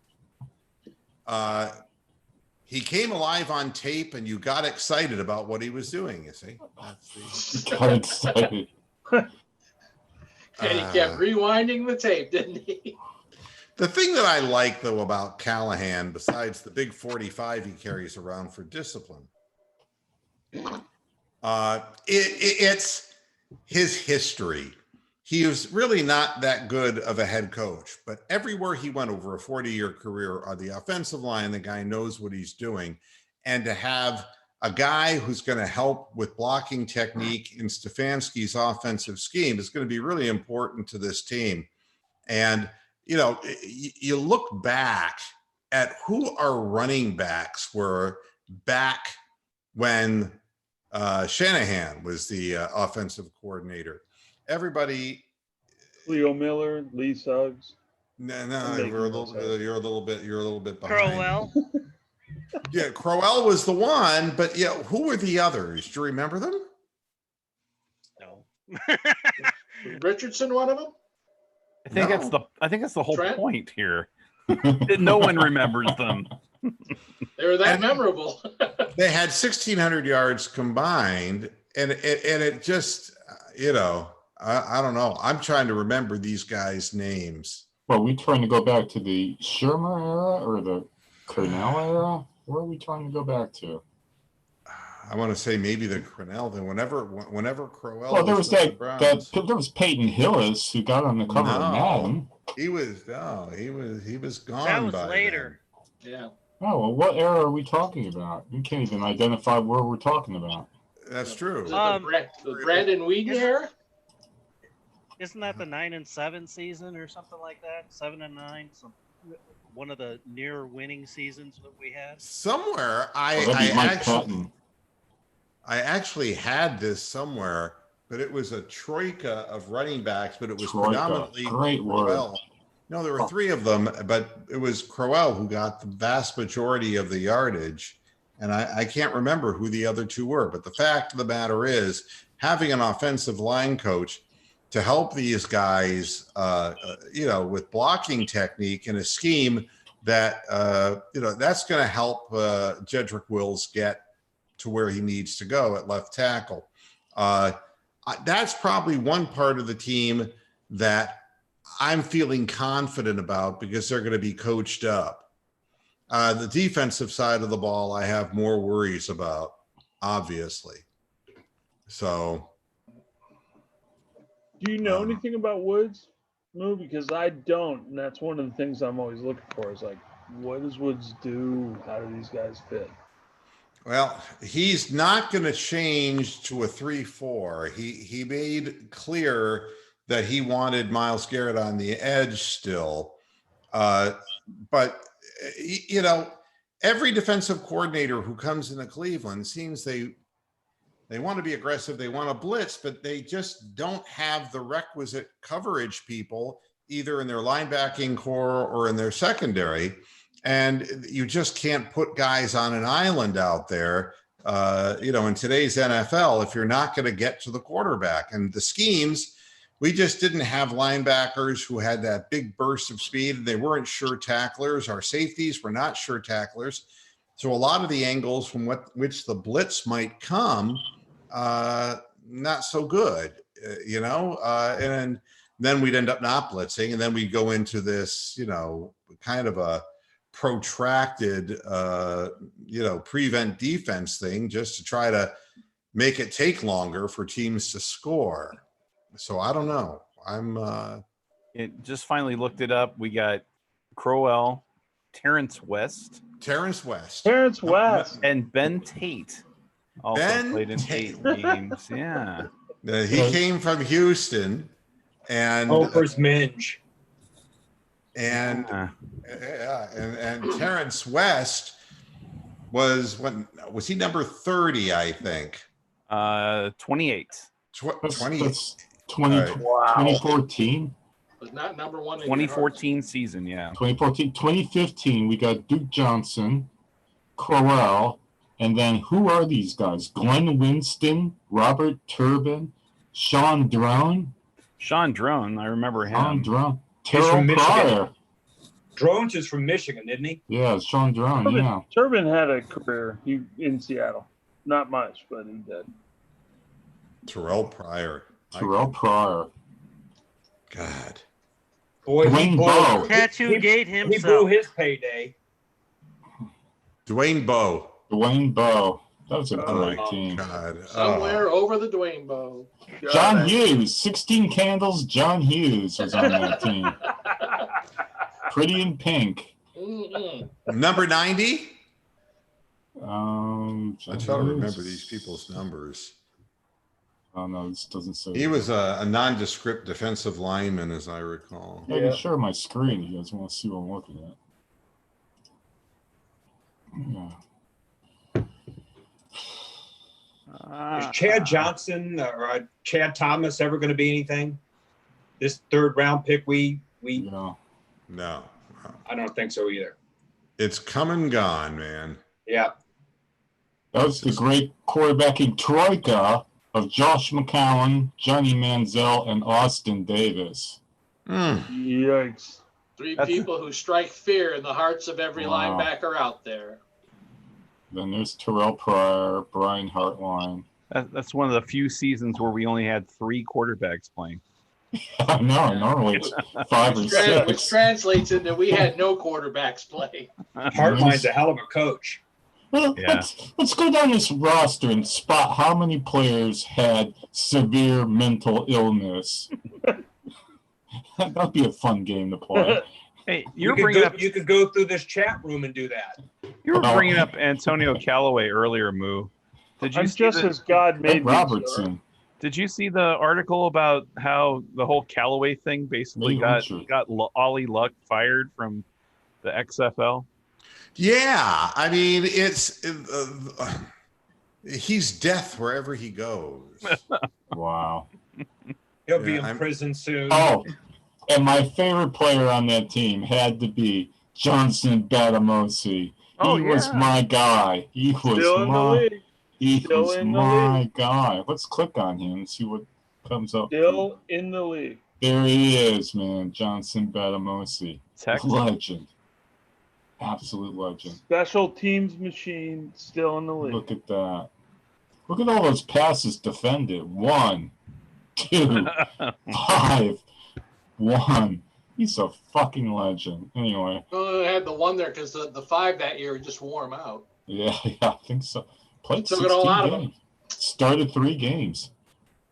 He came alive on tape, and you got excited about what he was doing. You see, Got excited. And he kept rewinding the tape, didn't he? The thing that I like, though, about Callahan, besides the big 45 he carries around for discipline, it's his history. He was really not that good of a head coach, but everywhere he went over a 40-year career on the offensive line, the guy knows what he's doing. And to have a guy who's going to help with blocking technique in Stefanski's offensive scheme is going to be really important to this team. And you look back at who our running backs were back when Shanahan was the offensive coordinator. Everybody. Leo Miller, Lee Suggs. No, you're a little bit behind. Crowell. Yeah, Crowell was the one, but who were the others? Do you remember them? No. Richardson, one of them? I think that's the whole Trent? point here. No one remembers them. They were that memorable. They had 1,600 yards combined, and it just, I don't know. I'm trying to remember these guys' names. Well, we trying to go back to the Shermer era or the Cornell era? Where are we trying to go back to? I want to say maybe the Cornell. Then whenever Crowell. Well, there was with the Browns, there was Peyton Hillis who got on the cover of Madden. He was gone. That was by later. Yeah. Oh, well, what era are we talking about? You can't even identify where we're talking about. then. That's true. Was it the Brandon Whedon era? Isn't that the 9-7 season or something like that? 7-9, one of the near winning seasons that we had. Somewhere That'd be Mike Patton. I actually had this somewhere, but it was a troika of running backs, but it was predominantly Great Crowell. word. No, there were three of them, but it was Crowell who got the vast majority of the yardage. And I can't remember who the other two were. But the fact of the matter is, having an offensive line coach to help these guys, with blocking technique and a scheme that, that's going to help Jedrick Wills get to where he needs to go at left tackle. That's probably one part of the team that I'm feeling confident about because they're going to be coached up. The defensive side of the ball, I have more worries about, obviously. So. Do you know anything about Woods? No, because I don't. And that's one of the things I'm always looking for is like, What does Woods do? How do these guys fit? Well, he's not going to change to a 3-4. He made clear that he wanted Myles Garrett on the edge still. But, you know, every defensive coordinator who comes into Cleveland seems they want to be aggressive. They want to blitz, but they just don't have the requisite coverage people either in their linebacking core or in their secondary. And you just can't put guys on an island out there, you know, in today's NFL, if you're not going to get to the quarterback. And the schemes, we just didn't have linebackers who had that big burst of speed. They weren't sure tacklers. Our safeties were not sure tacklers. So a lot of the angles from which the blitz might come, not so good, you know, and then we'd end up not blitzing. And then we'd go into this, you know, kind of a protracted, you know, prevent defense thing just to try to make it take longer for teams to score. So I don't know. It just finally looked it up. We got Crowell, Terrence West, and Ben Tate. Also played in 8 games. Yeah. He came from Houston, and Hoper's Minge. And Terrence West was he number 30, I think. 28. 2014. Was not number one. 2014 season, yeah. 2014, 2015. We got Duke Johnson, Crowell, and then who are these guys? Glenn Winston, Robert Turbin, Sean Drone. Sean Drone, I remember him. Terrell Pryor. Drones is from Michigan, isn't he? Yeah, Sean Drone. Yeah. Turbin had a career in Seattle. Not much, but he did. Terrell Pryor. God. Boy, Dwayne Bowe. Tattoo gate himself. He blew his payday. Dwayne Bowe. That was a great team. God. Somewhere over the Dwayne Bowe. John Hughes. 16 Candles. John Hughes was on that team. Pretty in pink. Number 90? I try to remember these people's numbers. Oh, no, this doesn't say. He was a nondescript defensive lineman, as I recall. I can share my screen. You guys want to see what I'm looking at? Yeah. Is Chad Johnson or Chad Thomas ever going to be anything? This 3rd round pick, No. I don't think so either. It's come and gone, man. Yeah. That was the great quarterbacking troika of Josh McCown, Johnny Manziel, and Austin Davis. Yikes. 3 people who strike fear in the hearts of every linebacker out there. Then there's Terrell Pryor, Brian Hartline. That's one of the few seasons where we only had 3 quarterbacks playing. No, normally it's 5 or 6. Which translates into we had no quarterbacks play. Hartline's a hell of a coach. Well, let's go down this roster and spot how many players had severe mental illness. That'd be a fun game to play. Hey, you could go through this chat room and do that. You were bringing up Antonio Callaway earlier, Moo. Did you see as God made Robertson? Did you see the article about how the whole Callaway thing basically got Ollie Luck fired from the XFL? Yeah, I mean, he's death wherever he goes. Wow. He'll be in prison soon. Oh, and my favorite player on that team had to be Johnson Batamosi. He was my guy. He was my guy. Let's click on him and see what comes up. Still in the league. There he is, man. Johnson Batamosi. Legend. Absolute legend. Special teams machine, still in the league. Look at that. Look at all those passes defended. 1, 2, 5, 1. He's a fucking legend. Anyway. Well, I had the one there because the 5 that year just wore him out. Yeah, I think so. Played Took it all out of him. games. Started 3 games.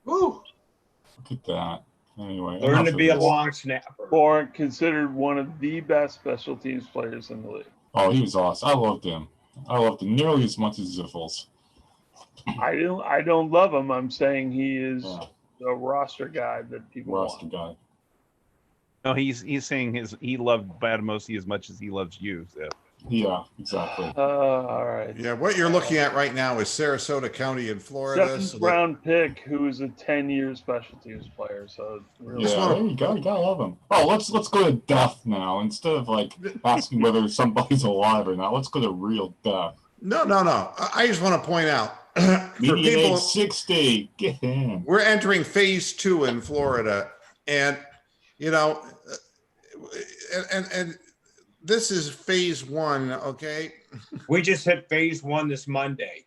Woo! Look at that. Anyway, learn to be a long snapper. Or considered one of the best special teams players in the league. Oh, he was awesome. I loved him. I loved him nearly as much as Ziffels. I don't love him. I'm saying he is a roster guy that people roster want. Guy. No, he's saying he loved Badamosi as much as he loves you. So. Yeah, exactly. All right. Yeah, what you're looking at right now is Sarasota County in Florida. Seventh round pick, who is a 10-year special teams player. So really there you go. You gotta love him. Oh, let's go to death now instead of like asking whether somebody's alive or not. Let's go to real death. No. I just want to point out for Median people age 60. Get in. we're entering phase 2 in Florida, and you know, and this is phase 1. Okay. We just hit phase 1 this Monday.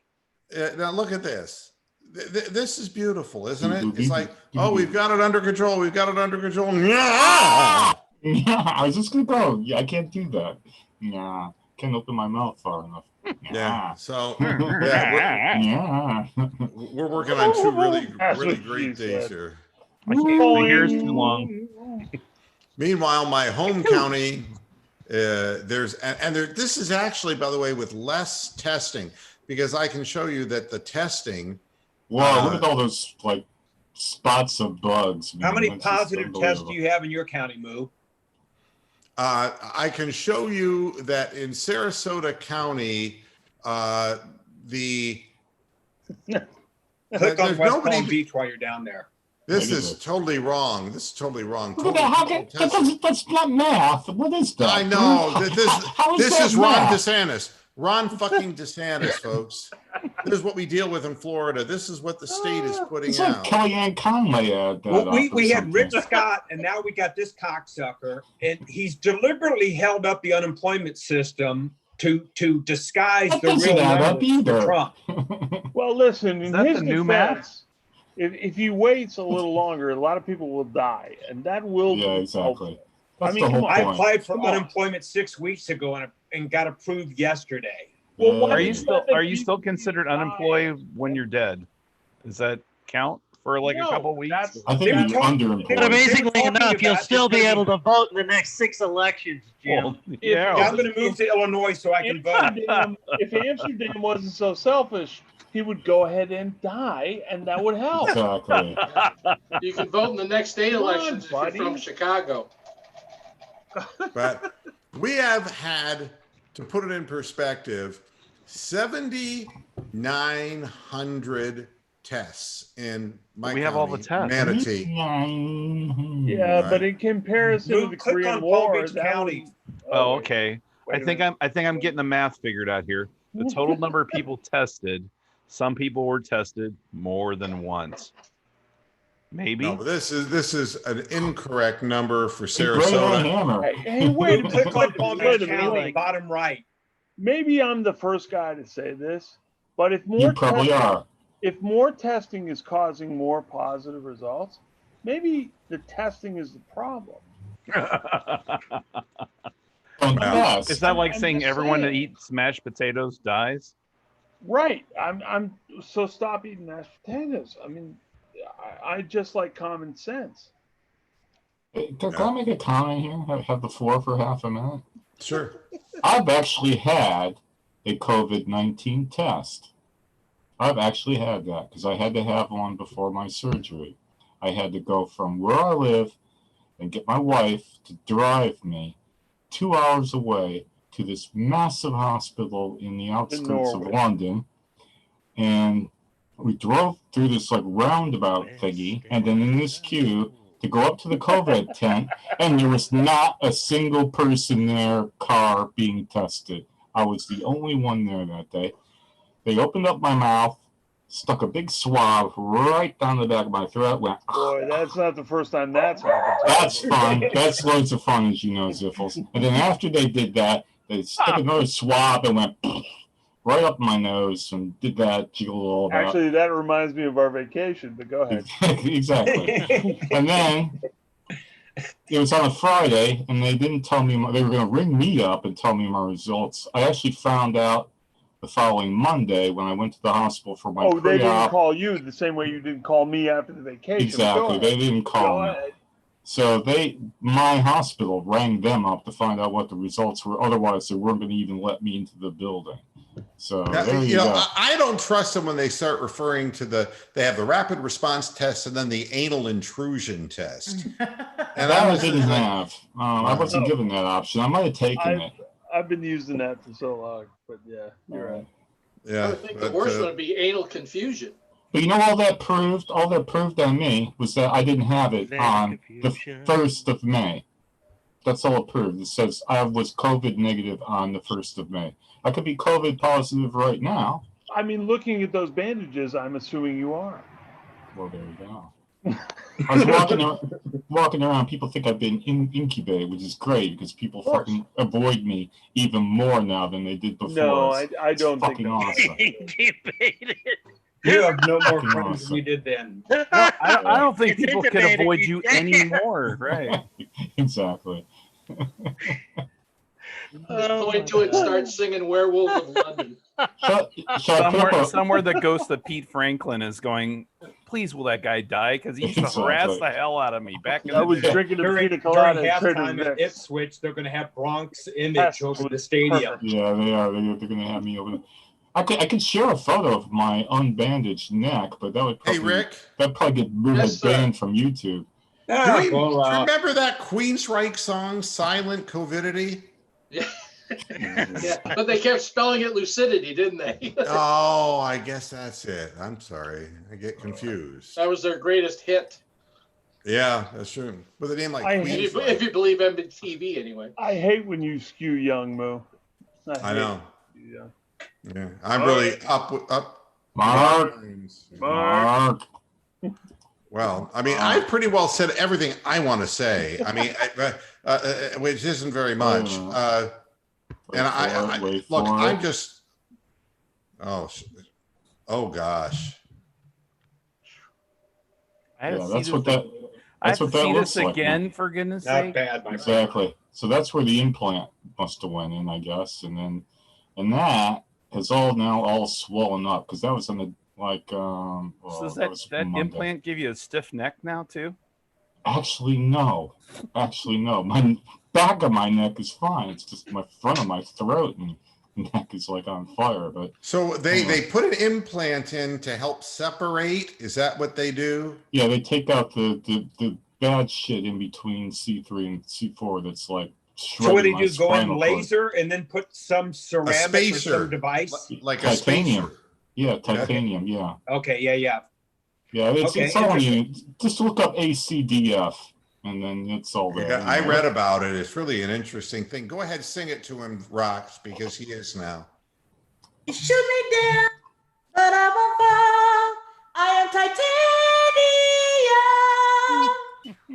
Now look at this. This is beautiful, isn't it? It's like, oh, we've got it under control. We've got it under control. Yeah. I was just gonna go. Yeah, I can't do that. Yeah, can't open my mouth far enough. Yeah. So we're working on 2 really great days here. I can't. The year's too long. Meanwhile, my home county, this is actually, by the way, with less testing, because I can show you that the testing. Wow, look at all those like spots of bugs. Man. How many That's positive tests do you have in your county, Moo? I can show you that in Sarasota County, Click on West Palm Beach while you're down there. This is totally wrong. This is totally wrong. That's not math. What is that? I know. This is Ron DeSantis. Ron fucking DeSantis, folks. This is what we deal with in Florida. This is what the state is putting it's out. Like Kellyanne Conway ad. Well, we had Rick Scott, and now we got this cocksucker, and he's deliberately held up the unemployment system to disguise the real numbers for Trump. Well, listen, in his new defense, if he waits a little longer, a lot of people will die, and that will. Yeah, exactly. I mean, come on. I applied for unemployment 6 weeks ago and got approved yesterday. Well, are you still considered unemployed when you're dead? Does that count for like a couple of weeks? I think you're underemployed. But amazingly enough, you'll still be able to vote in the next 6 elections, Jim. Well, yeah, I'm going to move to Illinois so I can vote. If Amsterdam wasn't so selfish, he would go ahead and die, and that would help. Exactly. You can vote in the next state elections if you're from Chicago. But we have had, to put it in perspective, 7,900 tests in my county, have all the tests. Manatee. Yeah, but in comparison to the Korean War, County. Okay. I think I'm getting the math figured out here. The total number of people tested. Some people were tested more than once. Maybe. No, but this is an incorrect number for Sarasota. Hey, wait a minute. Click on Palm Beach County, bottom right. Maybe I'm the first guy to say this, but if more You probably are. If more testing is causing more positive results, maybe the testing is the problem. Is that like saying everyone that eats mashed potatoes dies? Right. I'm so stop eating mashed potatoes. I mean, I just like common sense. Can I make a comment here? Have the floor for half a minute? Sure. I've actually had a COVID-19 test. I've actually had that because I had to have one before my surgery. I had to go from where I live and get my wife to drive me 2 hours away to this massive hospital in the outskirts of London. And we drove through this like roundabout thingy, and then in this queue to go up to the COVID tent, and there was not a single person there, car being tested. I was the only one there that day. They opened up my mouth, stuck a big swab right down the back of my throat. Went, boy, that's not the first time that's happened. That's fun. That's loads of fun, as you know, Ziffles. And then after they did that, they stuck another swab and went right up my nose and did that jiggle all about. Actually, that reminds me of our vacation, but go ahead. Exactly. And then it was on a Friday, and they didn't tell me. They were going to ring me up and tell me my results. I actually found out the following Monday when I went to the hospital for my they didn't pre-op. call you the same way you didn't call me after the vacation. Exactly. They didn't call me. So my hospital rang them up to find out what the results were. Otherwise, they weren't going to even let me into the building. So there you go. I don't trust them when they start referring to they have the rapid response test and then the anal intrusion test. And I didn't have. I wasn't given that option. I might have taken it. I've been using that for so long, but yeah, you're right. Yeah. I would think the worst would be anal confusion. But you know, all that proved on me was that I didn't have it on the 1st of May. That's all it proved. It says I was COVID negative on the 1st of May. I could be COVID positive right now. I mean, looking at those bandages, I'm assuming you are. Well, there you go. I was walking around. People think I've been incubated, which is great because people fucking avoid me even more now than they did before. No, I don't think fucking awesome. Incubated. You have no more friends than you did then. I don't think people can avoid you anymore. Right. Exactly. Go into it and start singing Werewolf of London. Somewhere the ghost of Pete Franklin is going, please will that guy die? Because he used to harass the hell out of me back in the day. I was drinking a pina During colada. halftime at Ipswich, they're going to have Bronx image over the stadium. Yeah, they are. They're going to have me over there. I could share a photo of my unbandaged neck, but that would probably, that'd probably get banned from YouTube. Do you remember that Queensryche song, Silent Covidity? Yeah. Yeah, but they kept spelling it lucidity, didn't they? Oh, I guess that's it. I'm sorry. I get confused. That was their greatest hit. Yeah, that's true. With a name like Queensryche. If you believe MTV, anyway. I hate when you skew young, Moo. I know. Yeah. Yeah, I'm really up. Mark. Well, I mean, I've pretty well said everything I want to say. I mean, which isn't very much. And I look, I'm just. Oh gosh. I have to see this again, for goodness sake. Not bad, my Exactly. So that's where the implant must have went in, I guess, and that has all swollen up because that was on the so does that implant give you a stiff neck now too? Actually, no. My back of my neck is fine. It's just my front of my throat and neck is like on fire. But so they put an implant in to help separate. Is that what they do? Yeah, they take out the bad shit in between C3 and C4. That's like. So what did you go in laser and then put some ceramic or some device? Like titanium. A Titanium, yeah. Okay, yeah. Yeah, it's all you. Just look up ACDF and then it's all there. Yeah, I read about it. It's really an interesting thing. Go ahead, sing it to him, Rocks, because he is now. You shoot me down, but I won't fall. I am titanium.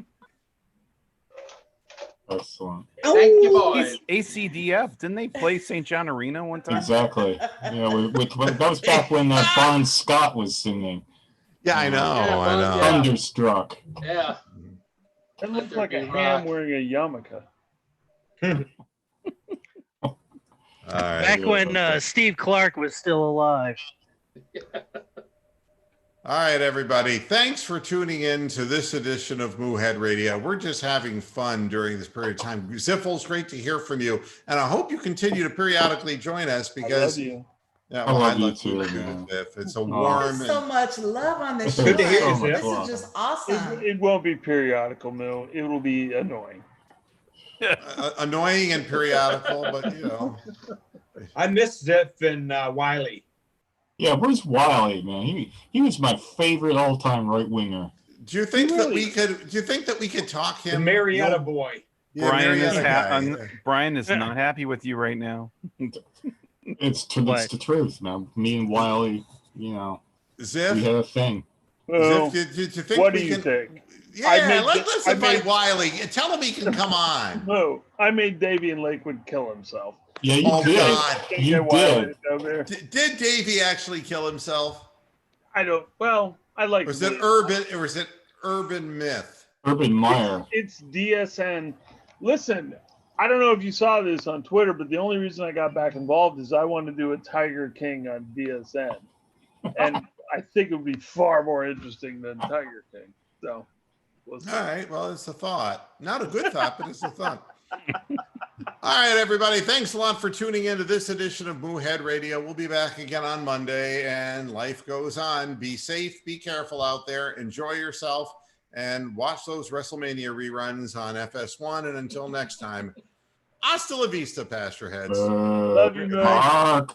Excellent. Thank you, boys. ACDF, didn't they play St. John Arena one time? Exactly. Yeah, that was back when Bon Scott was singing. Yeah, I know. I know. Thunderstruck. Yeah. It looks like a ham wearing a yarmulke. All right. Back when Steve Clark was still alive. All right, everybody. Thanks for tuning in to this edition of Moohead Radio. We're just having fun during this period of time. Ziffles, great to hear from you. And I hope you continue to periodically join us because I love you. Yeah, I love you you too, man. It's a warm. There's so much love on this show. Good to hear you, This Ziff. is just awesome. It won't be periodical, Moo. It will be annoying. Annoying and periodical, but you know. I miss Ziff and Wiley. Yeah, where's Wiley, man? He was my favorite all-time right winger. Do you think that we could? Do you think that we could talk him? The Marietta boy. Yeah, Brian is not happy with you right now. It's the truth, man. Me and Wiley, you know, Ziff, we had a thing. Well, Ziff, do you think what we do you can, think? Yeah, let's invite Wiley. Tell him he can come on. No, I made Davey in Lakewood kill himself. Yeah, you did. God. You did. Did Davey actually kill himself? I don't. Well, I like. Was it urban or was it urban myth? Urban Meyer. It's DSN. Listen, I don't know if you saw this on Twitter, but the only reason I got back involved is I wanted to do a Tiger King on BSN. And I think it would be far more interesting than Tiger King. So, all right. Well, it's a thought. Not a good thought, but it's a thought. All right, everybody. Thanks a lot for tuning in to this edition of Moohead Radio. We'll be back again on Monday, and life goes on. Be safe. Be careful out there. Enjoy yourself, and watch those WrestleMania reruns on FS1. And until next time, hasta la vista, Pasture Heads. Love you, man.